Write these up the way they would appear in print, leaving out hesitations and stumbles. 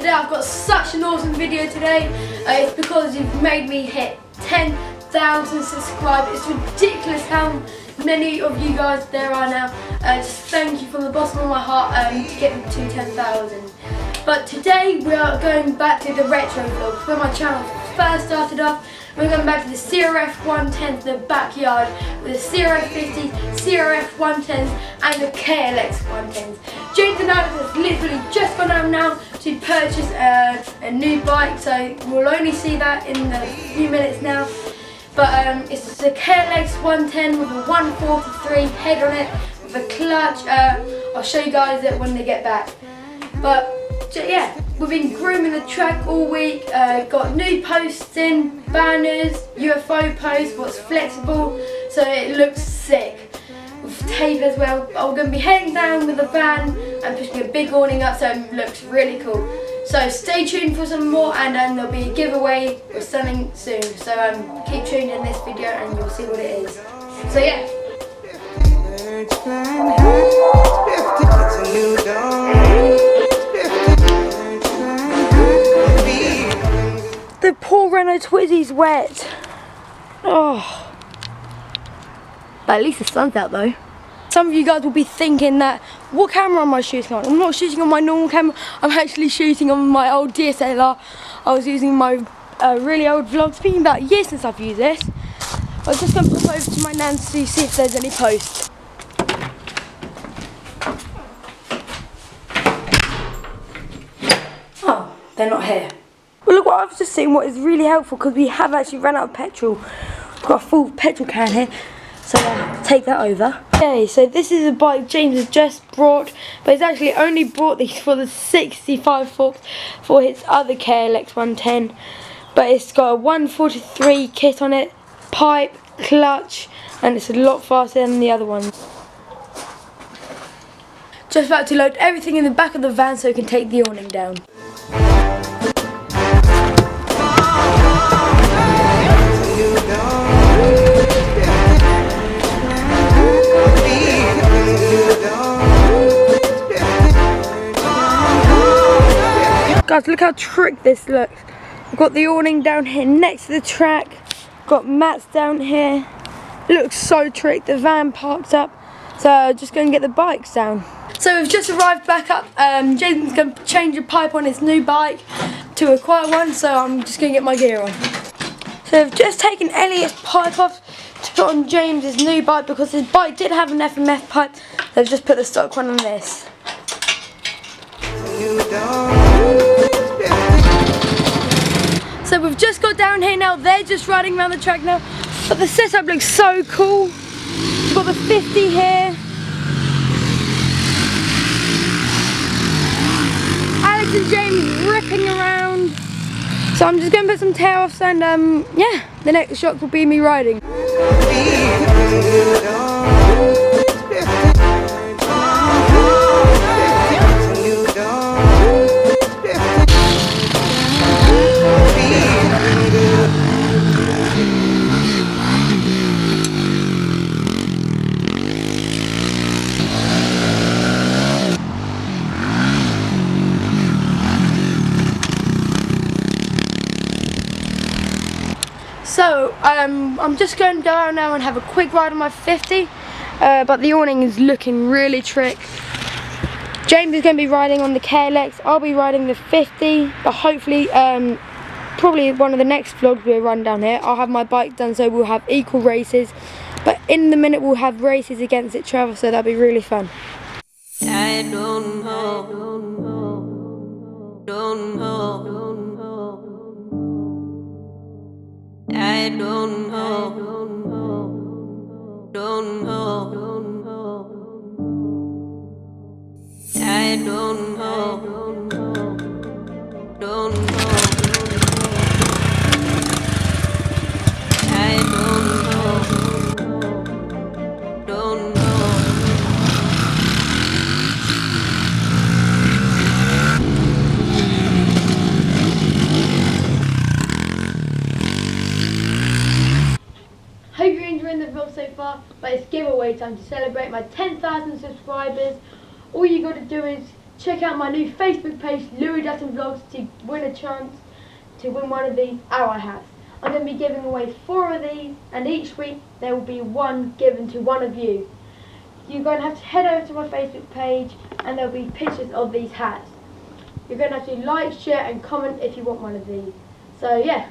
today I've got such an awesome video today. It's because you've made me hit 10,000 subscribers. It's ridiculous how many of you guys there are now. Just thank you from the bottom of my heart to get me to 10,000. But today we are going back to the retro vlog. When my channel first started off, we're going back to the Crf110 to the BackYard with the Crf50, Crf110s and the Klx110s. James and Alex has literally just gone out now to purchase a new bike, so we'll only see that in a few minutes now. But it's the Klx110 with a 143 head on it, with a clutch. I'll show you guys it when they get back. But yeah, we've been grooming the track all week, got new posts in, banners, UFO posts, what's flexible, so it looks sick. With tape as well. We're going to be heading down with the van and pushing a big awning up, so it looks really cool. So stay tuned for some more, and there'll be a giveaway or something soon. So keep tuned in this video and you'll see what it is. So yeah. The poor Renault Twizy's wet. Oh. But at least the sun's out though. Some of you guys will be thinking that, what camera am I shooting on? I'm not shooting on my normal camera, I'm actually shooting on my old DSLR. I was using my really old vlog. It's been about a year since I've used this. I was just going to pop over to my nan's to see if there's any posts. Oh, they're not here. Well, look what I've just seen, what is really helpful, because we have actually run out of petrol. We've got a full petrol can here, so take that over. Okay, so this is a bike James has just brought, but he's actually only brought these for the 65 forks for his other Klx110. But it's got a 143 kit on it, pipe, clutch, and it's a lot faster than the other ones. Just about to load everything in the back of the van so we can take the awning down. Guys, look how trick this looks. We've got the awning down here next to the track. Got mats down here. It looks so trick. The van parked up. So just going to get the bikes down. So we've just arrived back up. Jason's going to change a pipe on his new bike to a quiet one. So I'm just going to get my gear on. So I've just taken Elliot's pipe off to put on James's new bike because his bike did have an FMF pipe. So I've just put the stock one on this. So we've just got down here now, they're just riding around the track now, but the setup looks so cool. We've got the 50 here. Alex and James ripping around. So I'm just going to put some tail offs and yeah, the next shot will be me riding. So I'm just going to go out now and have a quick ride on my 50, but the awning is looking really trick. James is going to be riding on the Klx, I'll be riding the 50, but hopefully, probably one of the next vlogs we'll run down here, I'll have my bike done so we'll have equal races, but in the minute we'll have races against each other, so that'll be really fun. I don't know, don't know. I don't know, don't know, I don't know, don't know, I don't know, don't know. Hope you're enjoying the vlog so far, but it's giveaway time to celebrate my 10,000 subscribers. All you got to do is check out my new Facebook page, Louis Dutton Vlogs, to win a chance to win one of these ally hats. I'm going to be giving away 4 of these, and each week there will be one given to one of you. You're going to have to head over to my Facebook page and there'll be pictures of these hats. You're going to have to like, share and comment if you want one of these. So yeah.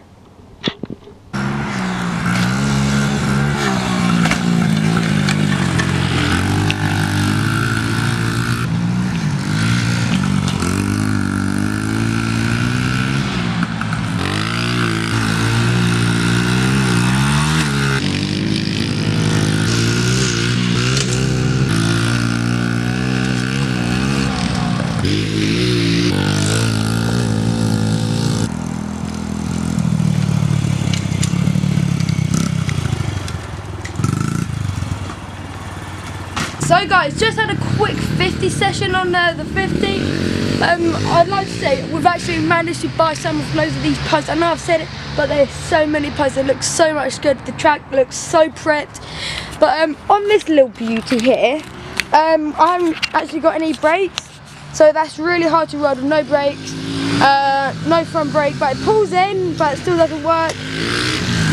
So guys, just had a quick 50 session on the 50. I'd like to say we've actually managed to buy some of loads of these posts. I know I've said it, but there's so many posts. It looks so much good. The track looks so prepped. But on this little beauty here, I haven't actually got any brakes, so that's really hard to ride with no brakes, no front brake. But it pulls in, but it still doesn't work.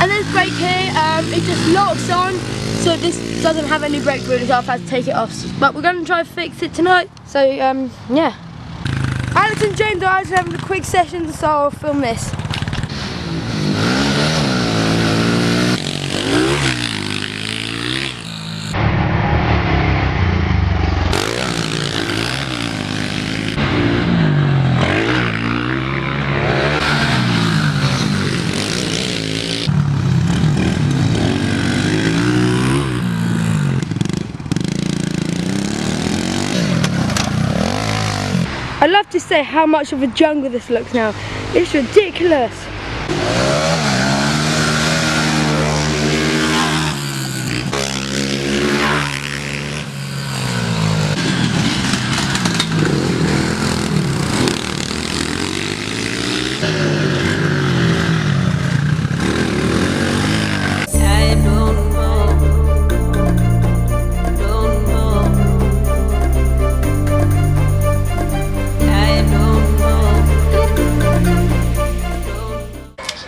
And there's brake here. It just locks on. So this doesn't have any brake rotors, so I've had to take it off. But we're going to try and fix it tonight. So yeah. Alex and James are actually having a quick session, so I'll film this. I love to say how much of a jungle this looks now. It's ridiculous.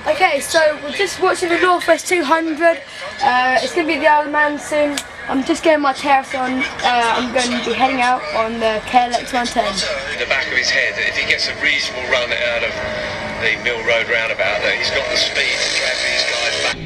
Okay, so we're just watching the Northwest 200. It's going to be the Isle of Man soon. I'm just getting my tariffs on. I'm going to be heading out on the Klx110. In the back of his head, if he gets a reasonable run out of the Mill Road roundabout there, he's got the speed to drag these guys back.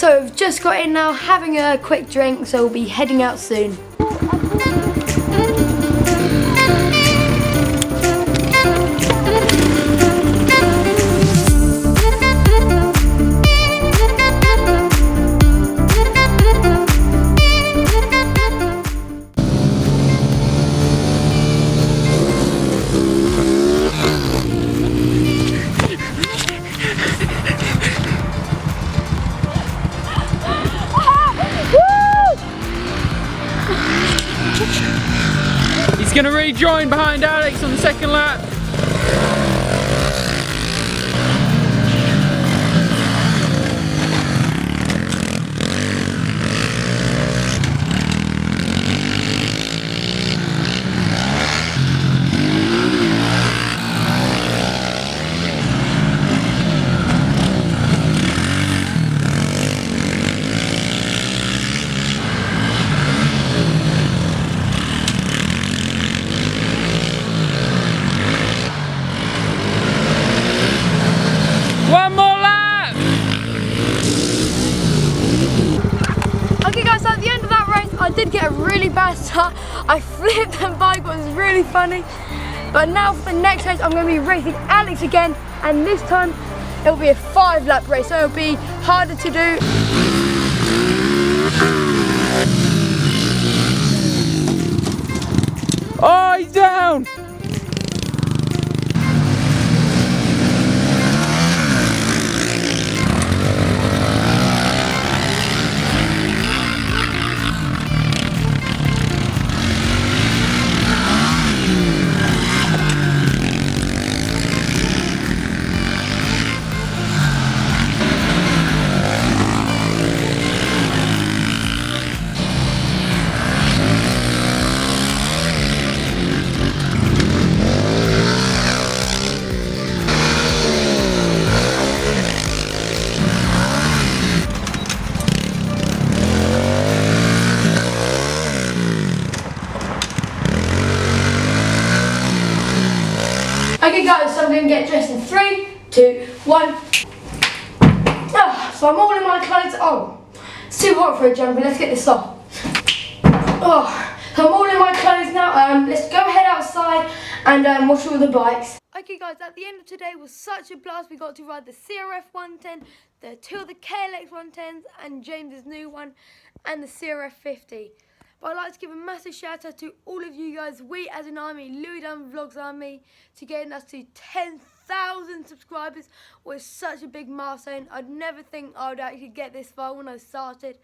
So we've just got in now, having a quick drink, so we'll be heading out soon. He's going to rejoin behind Alex on the second lap. One more lap! Okay guys, so at the end of that race, I did get a really bad start. I flipped the bike, it was really funny. But now for the next race, I'm going to be racing Alex again, and this time it'll be a 5-lap race, so it'll be harder to do. Oh, he's down! Okay guys, so I'm going to get dressed in 3, 2, 1. So I'm all in my clothes. Oh, it's too hot for a jumper. Let's get this off. Oh, so I'm all in my clothes now. Let's go head outside and watch all the bikes. Okay guys, at the end of today was such a blast. We got to ride the Crf110, two of the Klx110s, and James's new one, and the Crf50. But I'd like to give a massive shout out to all of you guys. We as an army, Louis Dun Vlogs Army, to getting us to 10,000 subscribers was such a big milestone. I'd never think I would actually get this far when I started.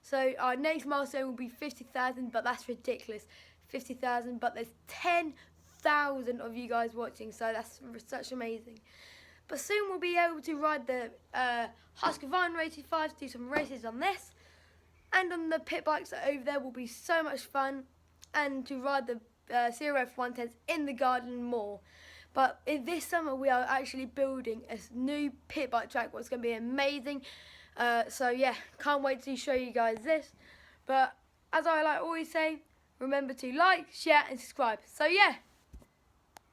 So our next milestone will be 50,000, but that's ridiculous. 50,000, but there's 10,000 of you guys watching, so that's such amazing. But soon we'll be able to ride the Husqvarna 85, do some races on this. And on the pit bikes that are over there will be so much fun, and to ride the Crf110s in the garden more. But this summer we are actually building a new pit bike track, what's going to be amazing. So yeah, can't wait to show you guys this. But as I always say, remember to like, share and subscribe. So yeah.